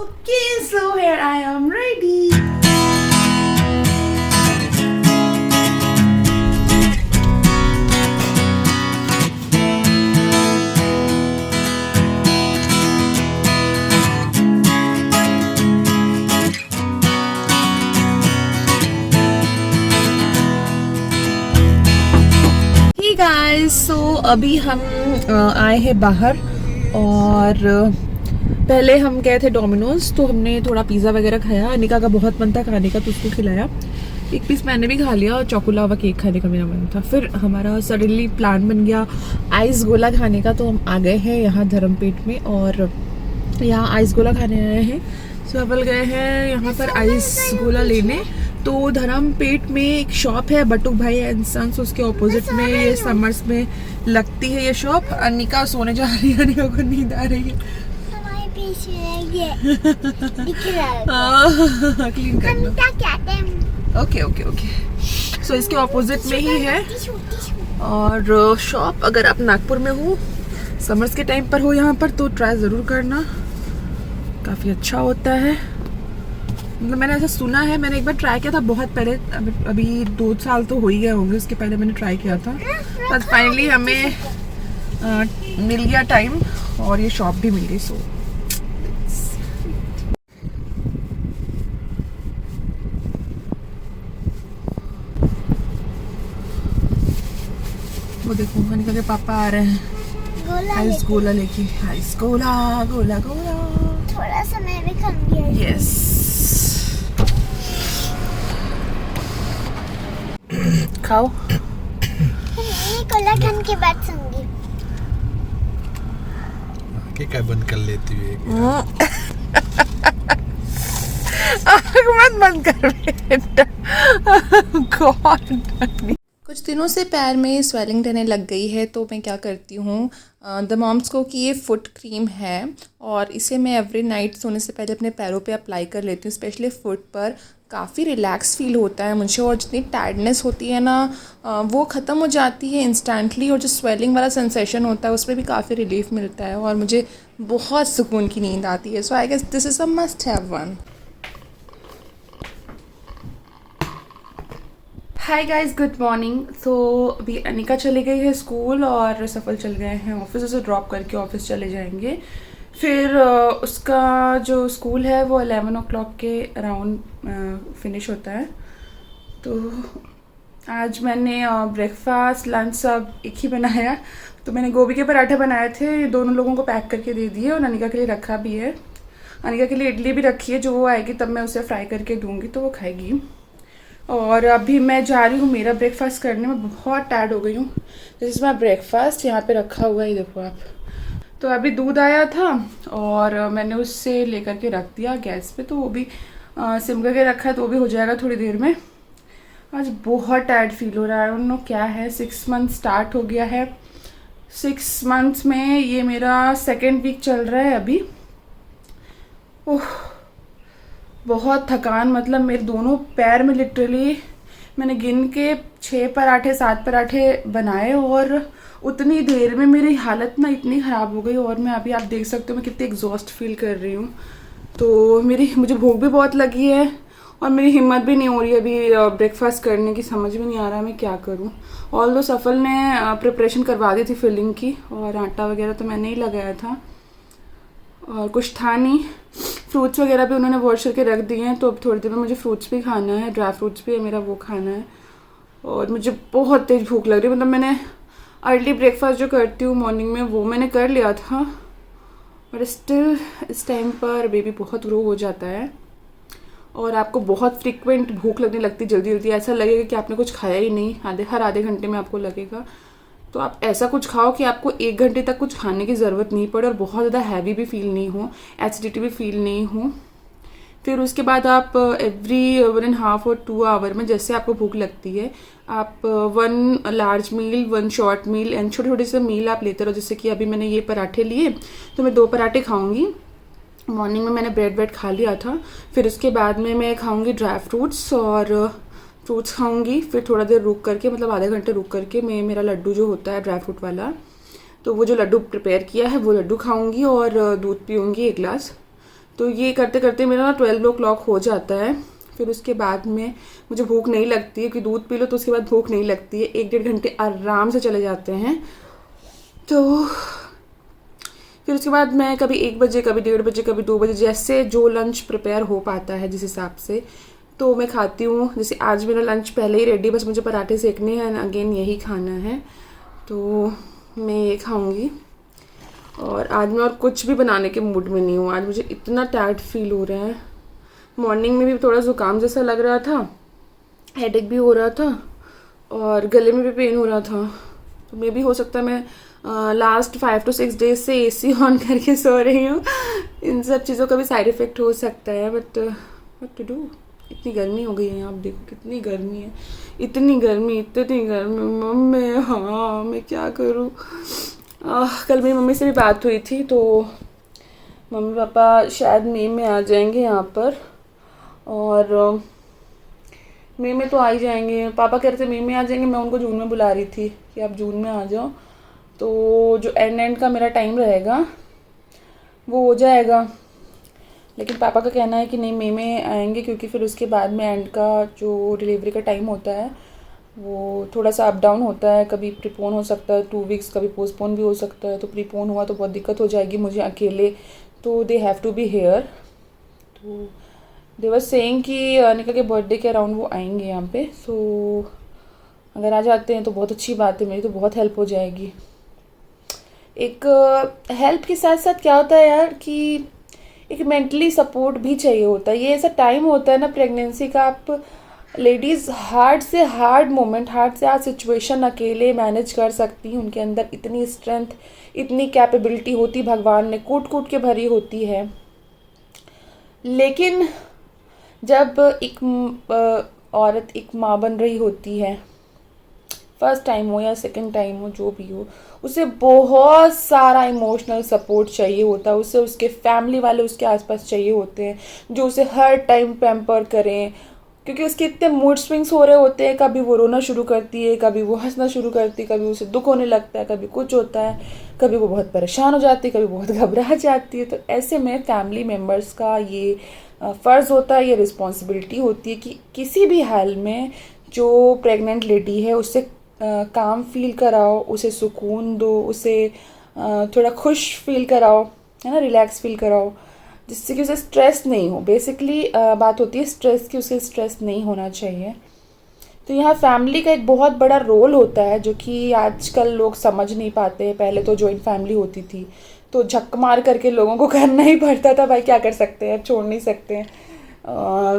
Okay, so here I am ready. Hey guys, so अभी हम आए हैं बाहर और पहले हम गए थे डोमिनोज, तो हमने थोड़ा पिज़्ज़ा वगैरह खाया। अनिका का बहुत मन था खाने का तो उसको खिलाया। एक पीस मैंने भी खा लिया और चॉकोलावा केक खाने का मेरा मन था। फिर हमारा सडनली प्लान बन गया आइस गोला खाने का, तो हम आ गए हैं यहाँ धर्मपेट में और यहाँ आइस गोला खाने आए हैं। सुबह गए हैं यहाँ पर आइस गोला लेने। तो धर्मपेट में एक शॉप है बटुक भाई एंड सन्स, उसके ऑपोजिट में ये समर्स में लगती है ये शॉप। अनिका सोने जा रही है, अनिका को नींद आ रही है। क्लीन कर लो। Okay okay okay. सो इसके ऑपोजिट में ही है और शॉप अगर आप नागपुर में हो, समर्स के टाइम पर हो यहाँ पर, तो ट्राई ज़रूर करना, काफ़ी अच्छा होता है। मतलब मैंने ऐसा सुना है, मैंने एक बार ट्राई किया था बहुत पहले, अभी 2 साल तो हो ही गए होंगे, उसके पहले मैंने ट्राई किया था। बस फाइनली हमें मिल गया टाइम और ये शॉप भी मिल गई। सो वो देखो अनिका के पापा आ रहे हैं आइस गोला लेके। आइस गोला गोला गोला थोड़ा सा मैं भी खाऊंगी। यस, खाओ। मैं कोला खाने के बाद सूंगी। क्या बंद कर लेती है? आँख मत बंद कर बेटा। गॉड। कुछ दिनों से पैर में स्वेलिंग रहने लग गई है, तो मैं क्या करती हूँ, द मॉम्स को की ये फुट क्रीम है और इसे मैं एवरी नाइट सोने से पहले अपने पैरों पे अप्लाई कर लेती हूँ, स्पेशली फुट पर। काफ़ी रिलैक्स फील होता है मुझे और जितनी टायर्डनेस होती है ना वो ख़त्म हो जाती है इंस्टेंटली, और जो स्वेलिंग वाला सेंसेशन होता है उसमें भी काफ़ी रिलीफ मिलता है और मुझे बहुत सुकून की नींद आती है। So I guess this is a must have one. Hi guys, good morning. So अभी अनिका चली गई है स्कूल और सफल चल गए हैं ऑफिस, उसे ड्रॉप करके ऑफिस चले जाएंगे। फिर उसका जो स्कूल है वो 11 o'clock के अराउंड फिनिश होता है। तो आज मैंने ब्रेकफास्ट लंच सब एक ही बनाया। तो मैंने गोभी के पराठे बनाए थे, दोनों लोगों को पैक करके दे दिए और अनिका के लिए रखा भी है। अनिका के लिए इडली भी रखी है, जो वो आएगी तब मैं उसे फ्राई करके दूँगी तो वो खाएगी। और अभी मैं जा रही हूँ मेरा ब्रेकफास्ट करने में, बहुत टायर्ड हो गई हूँ। दिस इज़ माई ब्रेकफास्ट, यहाँ पे रखा हुआ है, देखो आप। तो अभी दूध आया था और मैंने उससे लेकर के रख दिया गैस पे, तो वो भी सिम करके रखा है, तो वो भी हो जाएगा थोड़ी देर में। आज बहुत टायर्ड फील हो रहा है, उन लोग क्या है, 6 मंथ स्टार्ट हो गया है। 6 मंथ्स में ये मेरा 2nd वीक चल रहा है अभी। ओह, बहुत थकान, मतलब मेरे दोनों पैर में लिटरली मैंने गिन के 6 पराठे 7 पराठे बनाए और उतनी देर में मेरी हालत ना इतनी ख़राब हो गई। और मैं अभी, आप देख सकते हो मैं कितनी एग्जॉस्ट फील कर रही हूँ। तो मुझे भूख भी बहुत लगी है और मेरी हिम्मत भी नहीं हो रही अभी ब्रेकफास्ट करने की, समझ में नहीं आ रहा मैं क्या करूँ। ऑल्दो सफल ने प्रिपरेशन करवा दी थी फिलिंग की, और आटा वगैरह तो मैंने ही लगाया था और कुछ था नहीं। फ्रूट्स वगैरह भी उन्होंने वॉश करके रख दिए हैं, तो अब थोड़ी देर में मुझे फ्रूट्स भी खाना है, ड्राई फ्रूट्स भी है मेरा, वो खाना है। और मुझे बहुत तेज़ भूख लग रही है। मतलब मैंने अर्ली ब्रेकफास्ट जो करती हूँ मॉर्निंग में वो मैंने कर लिया था, और स्टिल इस टाइम पर बेबी बहुत ग्रो हो जाता है और आपको बहुत फ्रिक्वेंट भूख लगने लगती जल्दी जल्दी। ऐसा लगेगा कि आपने कुछ खाया ही नहीं, हर आधे घंटे में आपको लगेगा। तो आप ऐसा कुछ खाओ कि आपको 1 घंटे तक कुछ खाने की ज़रूरत नहीं पड़े और बहुत ज़्यादा हैवी भी फील नहीं हो, एसिडिटी भी फील नहीं हो। फिर उसके बाद आप एवरी 1.5 और 2 आवर में जैसे आपको भूख लगती है, आप 1 large meal 1 short meal and छोटे छोटे से मील आप लेते रहो। जैसे कि अभी मैंने ये पराठे लिए तो मैं 2 पराठे खाऊंगी। मॉर्निंग में मैंने ब्रेड खा लिया था। फिर उसके बाद में मैं खाऊंगी ड्राई फ्रूट्स और फ्रूट्स खाऊंगी। फिर थोड़ा देर रुक करके, मतलब आधे घंटे रुक करके, मैं मेरा लड्डू जो होता है ड्राई फ्रूट वाला, तो वो जो लड्डू प्रिपेयर किया है वो लड्डू खाऊंगी और दूध पीऊँगी 1 गिलास। तो ये करते करते मेरा ना 12 o'clock हो जाता है। फिर उसके बाद में मुझे भूख नहीं लगती है, कि दूध पी लो तो उसके बाद भूख नहीं लगती है। 1-1.5 घंटे आराम से चले जाते हैं। तो फिर उसके बाद मैं कभी 1 बजे, कभी 1:30 बजे, कभी 2 बजे, जैसे जो लंच प्रिपेयर हो पाता है जिस हिसाब से, तो मैं खाती हूँ। जैसे आज मेरा लंच पहले ही रेडी, बस मुझे पराठे सेकने हैं, अगेन यही खाना है, तो मैं ये खाऊंगी। और आज मैं और कुछ भी बनाने के मूड में नहीं हूँ। आज मुझे इतना टायर्ड फील हो रहा है। मॉर्निंग में भी थोड़ा ज़ुकाम जैसा लग रहा था, हेडेक भी हो रहा था और गले में भी पेन हो रहा था। तो मे भी हो सकता है मैं लास्ट 5 to 6 डेज से AC ऑन करके सो रही हूँ। इन सब चीज़ों का भी साइड इफ़ेक्ट हो सकता है, बट व्हाट टू डू। इतनी गर्मी हो गई है, आप देखो कितनी गर्मी है, इतनी गर्मी मम्मी। हाँ, मैं क्या करूँ। कल मेरी मम्मी से भी बात हुई थी, तो मम्मी पापा शायद मई में आ जाएंगे यहाँ पर, और मई में तो आ ही जाएंगे। पापा कह रहे थे मई में आ जाएंगे, मैं उनको जून में बुला रही थी कि आप जून में आ जाओ, तो जो एंड का मेरा टाइम रहेगा वो हो जाएगा। लेकिन पापा का कहना है कि नहीं, मई में आएंगे, क्योंकि फिर उसके बाद में एंड का जो डिलीवरी का टाइम होता है वो थोड़ा सा अप डाउन होता है। कभी प्रीपोन हो सकता है 2 वीक्स, कभी पोस्टपोन भी हो सकता है। तो प्रीपोन हुआ तो बहुत दिक्कत हो जाएगी मुझे अकेले, तो they have to be here. तो दे वर सेइंग कि अनिका के बर्थडे के अराउंड वो आएंगे यहाँ पे। सो अगर आ जाते हैं तो बहुत अच्छी बात है, मेरी तो बहुत हेल्प हो जाएगी। एक हेल्प के साथ साथ क्या होता है यार कि एक मेंटली सपोर्ट भी चाहिए होता है। ये ऐसा टाइम होता है ना प्रेगनेंसी का, आप लेडीज़ हार्ड से हार्ड मोमेंट, हार्ड से हार्ड सिचुएशन अकेले मैनेज कर सकती हैं। उनके अंदर इतनी स्ट्रेंथ, इतनी कैपेबिलिटी होती भगवान ने कूट कूट के भरी होती है। लेकिन जब एक औरत एक माँ बन रही होती है, फर्स्ट टाइम हो या सेकंड टाइम हो, जो भी हो, उसे बहुत सारा इमोशनल सपोर्ट चाहिए होता है। उसे उसके फैमिली वाले उसके आसपास चाहिए होते हैं, जो उसे हर टाइम पैम्पर करें, क्योंकि उसके इतने मूड स्विंग्स हो रहे होते हैं। कभी वो रोना शुरू करती है, कभी वो हंसना शुरू करती है, कभी उसे दुख होने लगता है, कभी कुछ होता है, कभी वो बहुत परेशान हो जाती है, कभी बहुत घबरा जाती है। तो ऐसे में फैमिली मेम्बर्स का ये फ़र्ज़ होता है, ये रिस्पॉन्सिबिलिटी होती है कि किसी भी हाल में जो प्रेग्नेंट लेडी है उससे काम फील कराओ, उसे सुकून दो, उसे थोड़ा खुश फील कराओ, है ना, रिलैक्स फील कराओ, जिससे कि उसे स्ट्रेस नहीं हो। बेसिकली बात होती है स्ट्रेस की, उसे स्ट्रेस नहीं होना चाहिए। तो यहाँ फैमिली का एक बहुत बड़ा रोल होता है, जो कि आजकल लोग समझ नहीं पाते। पहले तो जॉइंट फैमिली होती थी तो झक मार करके लोगों को करना ही पड़ता था, भाई क्या कर सकते हैं, छोड़ नहीं सकते हैं,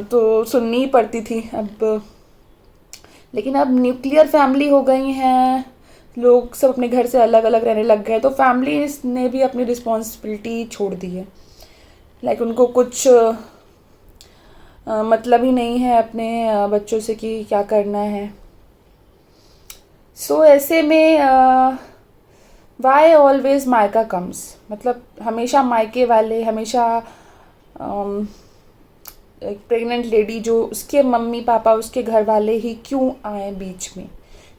तो सुननी ही पड़ती थी। लेकिन अब न्यूक्लियर फैमिली हो गई हैं, लोग सब अपने घर से अलग अलग रहने लग गए, तो फैमिली ने भी अपनी रिस्पॉन्सिबिलिटी छोड़ दी है। लाइक उनको कुछ मतलब ही नहीं है अपने बच्चों से कि क्या करना है। सो ऐसे में वाई ऑलवेज मायका कम्स, मतलब हमेशा मायके वाले, हमेशा एक प्रेग्नेंट लेडी जो उसके मम्मी पापा उसके घर वाले ही क्यों आए बीच में,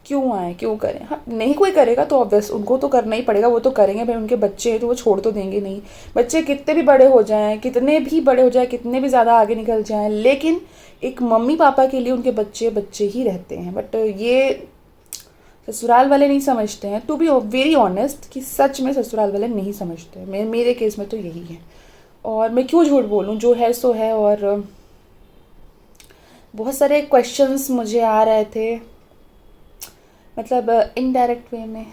क्यों आए, क्यों करें। हाँ, नहीं कोई करेगा तो ऑब्वियस उनको तो करना ही पड़ेगा, वो तो करेंगे भाई, उनके बच्चे हैं तो वो छोड़ तो देंगे नहीं। बच्चे कितने भी बड़े हो जाएं, कितने भी बड़े हो जाएं, कितने भी ज़्यादा आगे निकल जाएं, लेकिन एक मम्मी पापा के लिए उनके बच्चे बच्चे ही रहते हैं। बट ये ससुराल वाले नहीं समझते हैं, टू बी वेरी ऑनेस्ट, कि सच में ससुराल वाले नहीं समझते। मेरे केस में तो यही है, और मैं क्यों झूठ बोलूँ, जो है सो है। और बहुत सारे क्वेश्चंस मुझे आ रहे थे, मतलब इनडायरेक्ट वे में।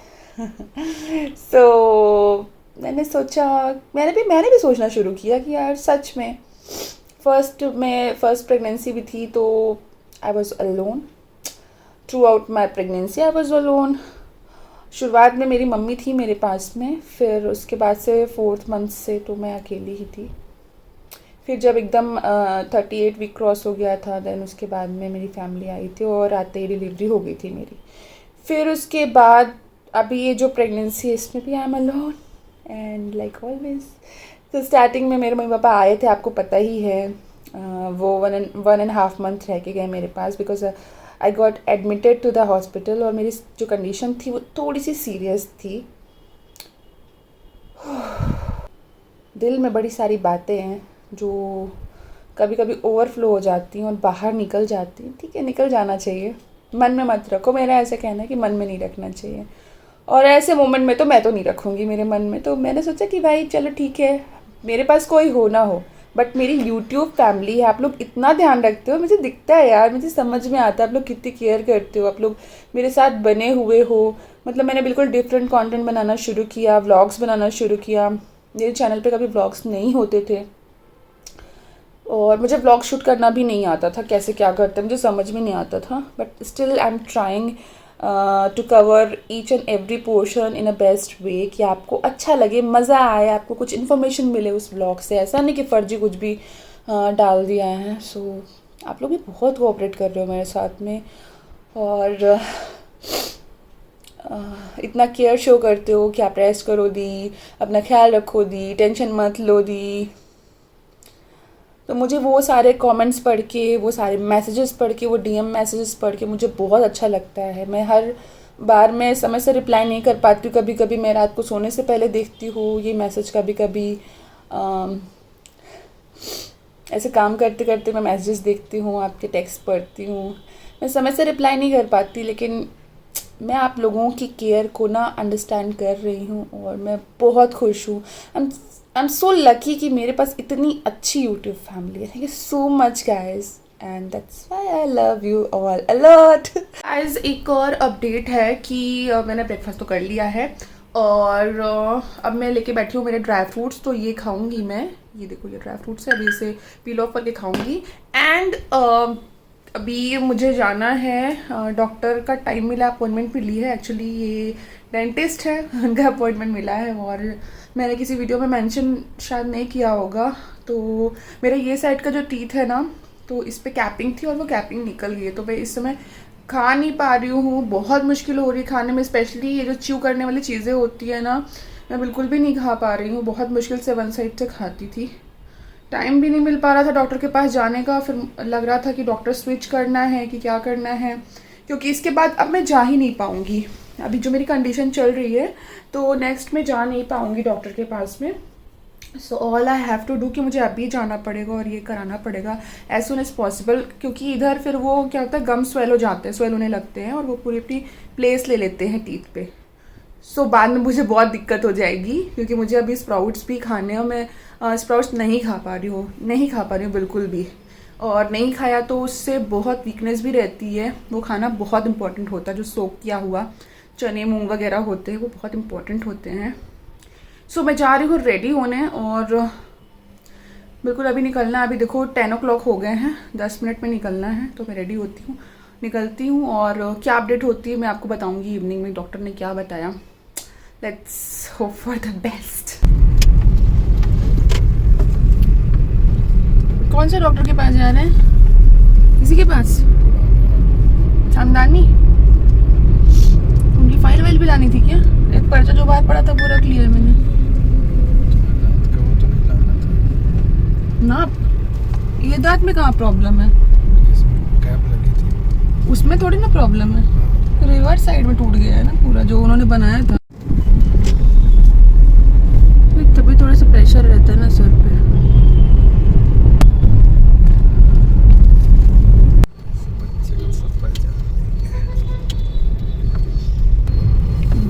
सो मैंने सोचा, मैंने भी सोचना शुरू किया कि यार सच में फर्स्ट प्रेगनेंसी भी थी, तो I was alone through out my pregnancy. I was alone. शुरुआत में मेरी मम्मी थी मेरे पास में, फिर उसके बाद से 4th मंथ से तो मैं अकेली ही थी। फिर जब एकदम 38 वीक क्रॉस हो गया था, देन उसके बाद में मेरी फैमिली आई थी और आते ही डिलीवरी हो गई थी मेरी। फिर उसके बाद अभी ये जो प्रेगनेंसी है इसमें भी I am alone and like always. तो स्टार्टिंग में मेरे मम्मी पापा आए थे, आपको पता ही है, वो 1.5 मंथ रह के गए मेरे पास, because I got admitted to the hospital, और मेरी जो कंडीशन थी वो थोड़ी सी सीरियस थी। दिल में बड़ी सारी बातें हैं, जो कभी कभी ओवरफ्लो हो जाती हैं और बाहर निकल जाती हैं। ठीक है, निकल जाना चाहिए, मन में मत रखो। मेरा ऐसा कहना है कि मन में नहीं रखना चाहिए, और ऐसे मोमेंट में तो मैं तो नहीं रखूँगी मेरे मन में। तो मैंने सोचा कि भाई चलो ठीक है, मेरे पास कोई हो ना हो, बट मेरी यूट्यूब फैमिली है, आप लोग इतना ध्यान रखते हो, मुझे दिखता है यार, मुझे समझ में आता है आप लोग कितनी केयर करते हो, आप लोग मेरे साथ बने हुए हो। मतलब मैंने बिल्कुल डिफरेंट कंटेंट बनाना शुरू किया, व्लॉग्स बनाना शुरू किया। मेरे चैनल पे कभी व्लॉग्स नहीं होते थे, और मुझे व्लॉग शूट करना भी नहीं आता था, कैसे क्या करते मुझे समझ में नहीं आता था, but still I am trying to cover each and every portion in a best way, कि आपको अच्छा लगे, मज़ा आए, आपको कुछ इन्फॉर्मेशन मिले उस ब्लॉग से। ऐसा नहीं कि फर्जी कुछ भी डाल दिया है। सो आप लोग भी बहुत कोऑपरेट कर रहे हो मेरे साथ में, और इतना केयर शो करते हो कि आप रेस्ट करो दी, अपना ख्याल रखो दी, टेंशन मत लो दी। तो मुझे वो सारे कमेंट्स पढ़ के, वो सारे मैसेजेस पढ़ के, वो डीएम मैसेजेस पढ़ के मुझे बहुत अच्छा लगता है। मैं हर बार मैं समय से रिप्लाई नहीं कर पाती हूँ, कभी कभी मैं रात को सोने से पहले देखती हूँ ये मैसेज, कभी कभी ऐसे काम करते करते मैं मैसेजेस देखती हूँ, आपके टेक्स्ट पढ़ती हूँ। मैं समय से रिप्लाई नहीं कर पाती, लेकिन मैं आप लोगों की केयर को ना अंडरस्टैंड कर रही हूँ, और मैं बहुत खुश हूँ। आई एम सो लकी कि मेरे पास इतनी अच्छी यूट्यूब फैमिली है। Thank you so much guys, and that's why I love you all a lot. Guys एक और अपडेट है कि मैंने ब्रेकफास्ट तो कर लिया है, और अब मैं लेके बैठी हूँ मेरे ड्राई फ्रूट्स। तो ये खाऊंगी मैं, ये देखो ये ड्राई फ्रूट्स है, अभी इसे पील ऑफ करके खाऊंगी। एंड अभी मुझे जाना है, डॉक्टर का टाइम मिला, अपॉइंटमेंट मिली है। एक्चुअली ये डेंटिस्ट है, उनका अपॉइंटमेंट मिला है, और मैंने किसी वीडियो में मेंशन शायद नहीं किया होगा। तो मेरा ये साइड का जो टीथ है ना, तो इस पे कैपिंग थी और वो कैपिंग निकल गई है। तो मैं इस समय खा नहीं पा रही हूँ, बहुत मुश्किल हो रही है खाने में, स्पेशली ये जो च्यू करने वाली चीज़ें होती है ना, मैं बिल्कुल भी नहीं खा पा रही हूँ। बहुत मुश्किल से वन साइड से खाती थी, टाइम भी नहीं मिल पा रहा था डॉक्टर के पास जाने का। फिर लग रहा था कि डॉक्टर स्विच करना है कि क्या करना है, क्योंकि इसके बाद अब मैं जा ही नहीं पाऊँगी। अभी जो मेरी कंडीशन चल रही है, तो नेक्स्ट में जा नहीं पाऊँगी डॉक्टर के पास में। So all I have to do कि मुझे अभी जाना पड़ेगा और ये कराना पड़ेगा एज सुन एज पॉसिबल, क्योंकि इधर फिर वो क्या होता है, गम स्वेल हो जाते हैं, स्वेल होने लगते हैं, और वो पूरी अपनी प्लेस ले लेते हैं टीथ पे। सो बाद में मुझे बहुत दिक्कत हो जाएगी, क्योंकि मुझे अभी स्प्राउट्स भी खाने हैं, और मैं स्प्राउट्स नहीं खा पा रही हूँ बिल्कुल भी। और नहीं खाया तो उससे बहुत वीकनेस भी रहती है। वो खाना बहुत इंपॉर्टेंट होता है, जो सोक किया हुआ चने मूंग वगैरह होते हैं, वो बहुत इंपॉर्टेंट होते हैं। सो मैं जा रही हूँ रेडी होने, और बिल्कुल अभी निकलना है। अभी देखो 10 o'clock हो गए हैं, 10 मिनट में निकलना है। तो मैं रेडी होती हूँ, निकलती हूँ, और क्या अपडेट होती है मैं आपको बताऊँगी इवनिंग में डॉक्टर ने क्या बताया। Let's hope for the best. कौन से डॉक्टर के पास जा रहे हैं? किसी के पास? खानदानी? उनकी फाइल वाइल भी लानी थी क्या? एक पर्चा जो बाहर पड़ा था वो रख लिया मैंने। ना ये दांत में कहाँ प्रॉब्लम है? कैप लगी थी उसमें थोड़ी ना प्रॉब्लम है, रिवर्स साइड में टूट गया है ना पूरा, जो उन्होंने बनाया था। तभी थोड़ा सा प्रेशर रहता है ना सर पे।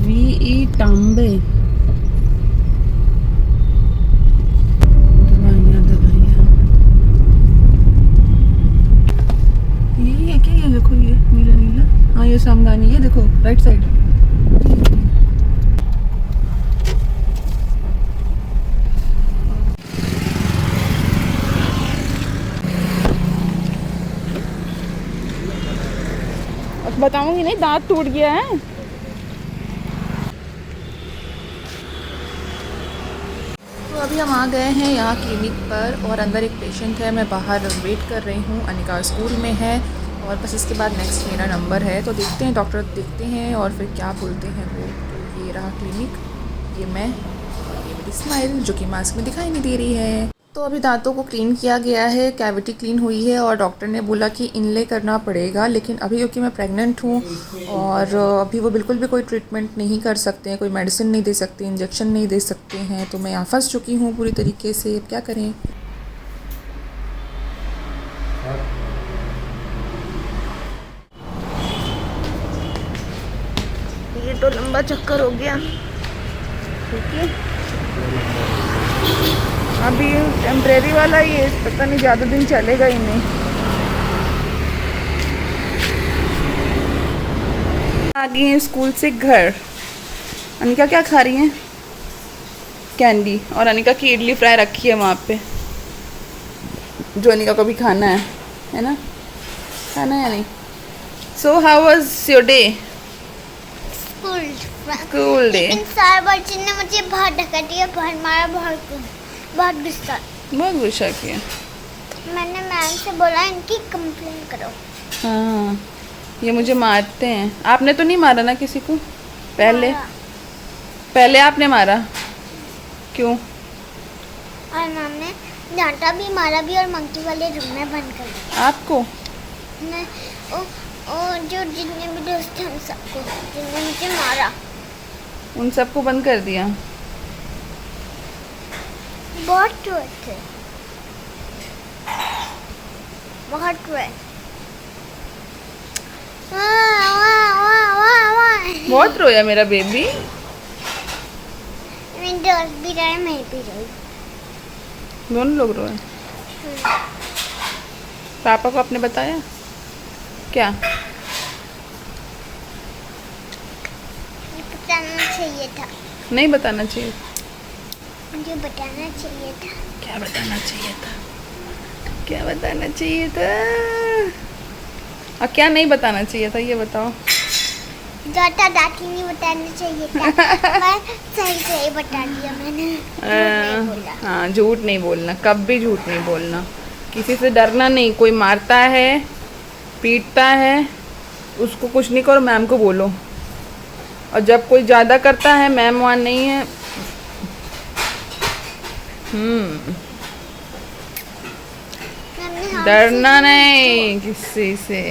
वी टांबे दवाइयाँ यही है क्या? ये देखो, ये नीला नीला, हाँ ये सामदानी, ये देखो राइट साइड। बताऊंगी नहीं, दांत टूट गया है। तो अभी हम आ गए हैं यहाँ क्लिनिक पर, और अंदर एक पेशेंट है, मैं बाहर वेट कर रही हूँ। अनिका स्कूल में है, और बस इसके बाद नेक्स्ट मेरा नंबर है। तो देखते हैं, डॉक्टर देखते हैं और फिर क्या बोलते हैं वो। तो ये रहा क्लिनिक, ये मैं, ये मेरी स्माइल जो कि मास्क में दिखाई नहीं दे रही है। तो अभी दांतों को क्लीन किया गया है, कैविटी क्लीन हुई है, और डॉक्टर ने बोला कि इनले करना पड़ेगा। लेकिन अभी क्योंकि मैं प्रेग्नेंट हूँ, और अभी वो बिल्कुल भी कोई ट्रीटमेंट नहीं कर सकते हैं, कोई मेडिसिन नहीं दे सकते, इंजेक्शन नहीं दे सकते हैं। तो मैं यहाँ फंस चुकी हूँ पूरी तरीके से, अब क्या करें। तो लंबा चक्कर हो गया। ठीक है, अभी टेम्परेरी वाला ये पता नहीं ज़्यादा दिन चलेगा ही नहीं। आ गई हैं स्कूल से घर। अनिका क्या खा रही हैं? कैंडी। और अनिका की इडली फ्राई रखी है वहाँ पे, जो अनिका को भी खाना है ना? खाना है या नहीं? So how was your day? School day. लेकिन सारे बच्चों ने मुझे बहुत धक्का दिया, बहुत मारा, बहुत गुस्सा किया। मैंने मैम से बोला इनकी कंप्लेन करो। हाँ, ये मुझे मारते हैं। आपने तो नहीं मारा ना किसी को? पहले आपने मारा क्यों? और मैम ने डांटा भी, मारा भी और मंकी वाले रूम में बंद कर दिया। आपको? जो जितने भी दोस्त थे उन सबको, जिनने मुझे मारा उन सबको बंद कर दिया। बहुत रोए थे, बहुत रोए। बहुत रोया मेरा बेबी। मेरे दोस्त भी रोए, मैं भी रोई। दोनों लोग रोए। पापा को आपने बताया क्या? बताना चाहिए था। नहीं बताना चाहिए। मुझे बताना चाहिए था। क्या बताना चाहिए था? क्या बताना चाहिए था? और क्या नहीं बताना चाहिए था ये बताओ। दादा दादी नहीं बताना चाहिए था। मैं सही बता दिया मैंने। झूठ नहीं बोला। हाँ, झूठ नहीं बोलना, कभी झूठ नहीं बोलना। किसी से डरना नहीं। कोई मारता है, पीटता है, उसको कुछ नहीं करो, मैम को बोलो। और जब कोई ज़्यादा करता है, मैम वहाँ नहीं है, डरना नहीं किसी से।